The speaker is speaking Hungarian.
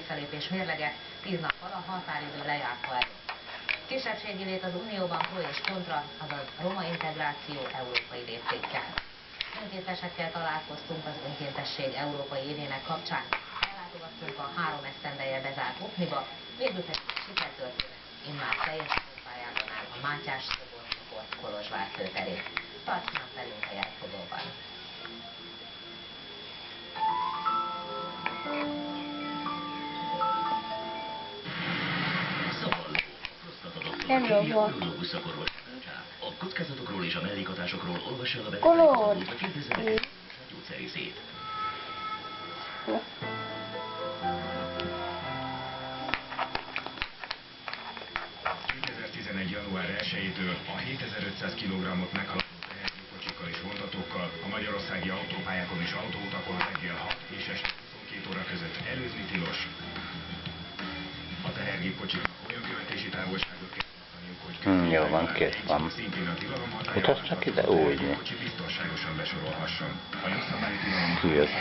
visszalépés mérlege 10 nappal a határidő lejárta előtt. Kisebbségi lét az Unióban pro és kontra, azaz roma integráció európai léptékkel. Önkéntesekkel találkoztunk az önkéntesség európai évének kapcsán. Ellátogattunk a 3 esztendeje bezárt Okniba, végül pedig sikertörténet immár teljes pompájában áll a Mátyás-szobor Kolozsvár főterén. Tartsanak velünk a jelfogóban! Nem jó volt. A kockázatokról és a mellékhatásokról olvassa el a Kolor. betegszabadult, vagy kérdezze meg a gyógyszerészét. 2011. január 1-től a 7500 kg-ot meghaladó tehergépkocsikkal és vontatókkal a magyarországi autópályákon és autóutakon reggel 6 és este 22 óra között előzni tilos. A tehergépkocsiknak olyan követési távolságot kell tartaniuk, hogy jó van, kész van. szintén a tilalom hatája Utasd csak ide, úgy. a kocsi biztonságosan besorolhasson. A jogszabályi tilalom Kijött.